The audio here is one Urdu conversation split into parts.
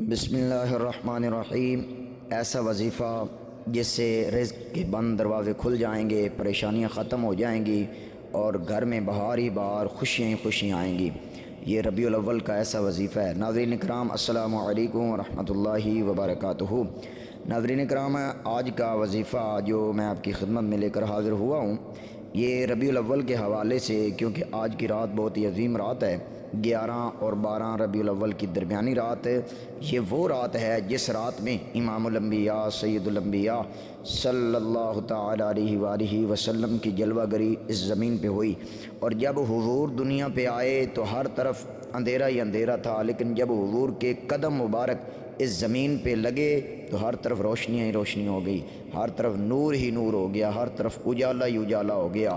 بسم اللہ الرحمن الرحیم۔ ایسا وظیفہ جس سے رزق کے بند دروازے کھل جائیں گے، پریشانیاں ختم ہو جائیں گی اور گھر میں بہار ہی بہار، خوشیاں ہی خوشیاں آئیں گی۔ یہ ربیع الاول کا ایسا وظیفہ ہے۔ ناظرین کرام، السلام علیکم ورحمۃ اللہ وبرکاتہ۔ ناظرین کرام، آج کا وظیفہ جو میں آپ کی خدمت میں لے کر حاضر ہوا ہوں، یہ ربیع الاول کے حوالے سے، کیونکہ آج کی رات بہت ہی عظیم رات ہے۔ 11 اور 12 ربیع الاول کی درمیانی رات، یہ وہ رات ہے جس رات میں امام الانبیاء سید الانبیاء صلی اللہ تعالی علیہ وآلہ وسلم کی جلوہ گری اس زمین پہ ہوئی۔ اور جب حضور دنیا پہ آئے تو ہر طرف اندھیرا ہی اندھیرا تھا، لیکن جب حضور کے قدم مبارک اس زمین پہ لگے تو ہر طرف روشنیاں ہی روشنی ہو گئی، ہر طرف نور ہی نور ہو گیا، ہر طرف اجالا ہی اجالا ہو گیا،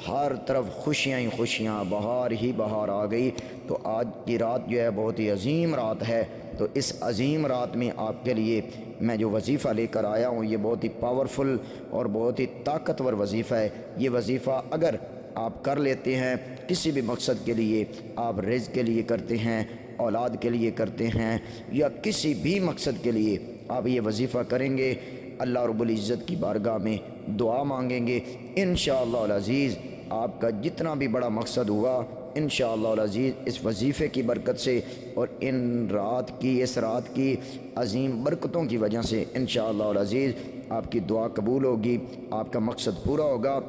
ہر طرف خوشیاں ہی خوشیاں، بہار ہی بہار آ گئی۔ تو آج کی رات جو ہے بہت ہی عظیم رات ہے۔ تو اس عظیم رات میں آپ کے لیے میں جو وظیفہ لے کر آیا ہوں، یہ بہت ہی پاورفل اور بہت ہی طاقتور وظیفہ ہے۔ یہ وظیفہ اگر آپ کر لیتے ہیں کسی بھی مقصد کے لیے، آپ رزق کے لیے کرتے ہیں، اولاد کے لیے کرتے ہیں، یا کسی بھی مقصد کے لیے آپ یہ وظیفہ کریں گے، اللہ رب العزت کی بارگاہ میں دعا مانگیں گے، انشاءاللہ العزیز آپ کا جتنا بھی بڑا مقصد ہوا، انشاءاللہ العزیز اس وظیفے کی برکت سے اور اس رات کی عظیم برکتوں کی وجہ سے انشاءاللہ العزیز آپ کی دعا قبول ہوگی، آپ کا مقصد پورا ہوگا۔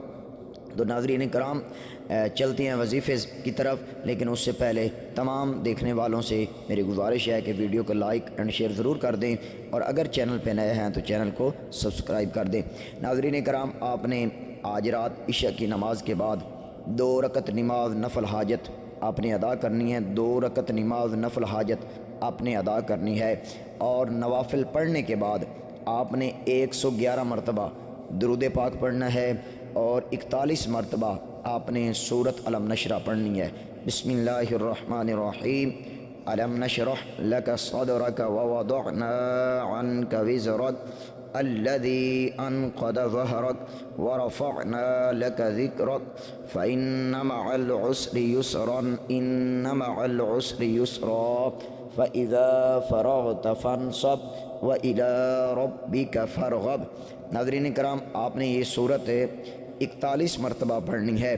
تو ناظرین کرام، چلتے ہیں وظیفے کی طرف، لیکن اس سے پہلے تمام دیکھنے والوں سے میری گزارش ہے کہ ویڈیو کو لائک اینڈ شیئر ضرور کر دیں، اور اگر چینل پہ نئے ہیں تو چینل کو سبسکرائب کر دیں۔ ناظرین کرام، آپ نے آج رات عشاء کی نماز کے بعد 2 رکعت نماز نفل حاجت آپ نے ادا کرنی ہے۔ 2 رکعت نماز نفل حاجت آپ نے ادا کرنی ہے، اور نوافل پڑھنے کے بعد آپ نے 111 مرتبہ درود پاک پڑھنا ہے، اور 41 مرتبہ آپ نے سورۃ الم نشرح پڑھنی ہے۔ بسم اللہ الرحمن الرحیم۔ الم نشرح لک صدرک ووضعنا عنک وزرک الذی انقض ظہرک ورفعنا لک ذکرک فإن مع العسر یسرا ان مع العسر یسرا فإذا فرغت فانصب وإلی ربک فارغب۔ ناظرین کرام، آپ نے یہ صورت 41 مرتبہ پڑھنی ہے،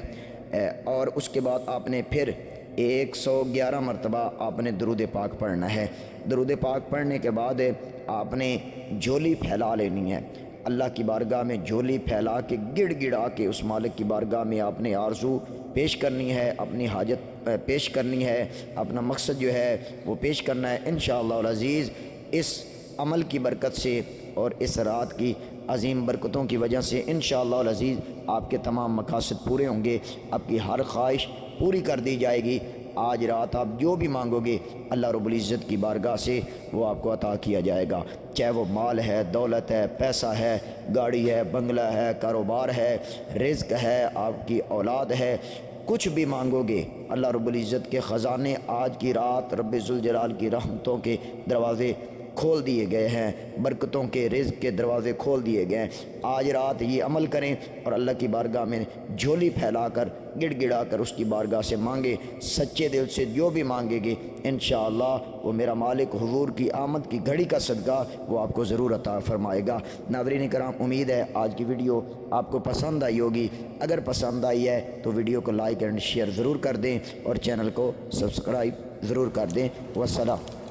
اور اس کے بعد آپ نے پھر 111 مرتبہ آپ نے درود پاک پڑھنا ہے۔ درود پاک پڑھنے کے بعد آپ نے جھولی پھیلا لینی ہے، اللہ کی بارگاہ میں جھولی پھیلا کے گڑ گڑا کے اس مالک کی بارگاہ میں آپ نے آرزو پیش کرنی ہے، اپنی حاجت پیش کرنی ہے، اپنا مقصد جو ہے وہ پیش کرنا ہے۔ انشاءاللہ العزیز اس عمل کی برکت سے اور اس رات کی عظیم برکتوں کی وجہ سے انشاءاللہ العزیز آپ کے تمام مقاصد پورے ہوں گے، آپ کی ہر خواہش پوری کر دی جائے گی۔ آج رات آپ جو بھی مانگو گے اللہ رب العزت کی بارگاہ سے وہ آپ کو عطا کیا جائے گا، چاہے وہ مال ہے، دولت ہے، پیسہ ہے، گاڑی ہے، بنگلہ ہے، کاروبار ہے، رزق ہے، آپ کی اولاد ہے، کچھ بھی مانگو گے اللہ رب العزت کے خزانے آج کی رات رب ذوالجلال کی رحمتوں کے دروازے کھول دیے گئے ہیں، برکتوں کے رزق کے دروازے کھول دیے گئے ہیں۔ آج رات یہ عمل کریں اور اللہ کی بارگاہ میں جھولی پھیلا کر گڑ گڑا کر اس کی بارگاہ سے مانگے، سچے دل سے جو بھی مانگے گے انشاءاللہ وہ میرا مالک حضور کی آمد کی گھڑی کا صدقہ وہ آپ کو ضرور عطا فرمائے گا۔ ناظرین کرام، امید ہے آج کی ویڈیو آپ کو پسند آئی ہوگی۔ اگر پسند آئی ہے تو ویڈیو کو لائک اینڈ شیئر ضرور کر دیں، اور چینل کو سبسکرائب ضرور کر دیں۔ والسلام۔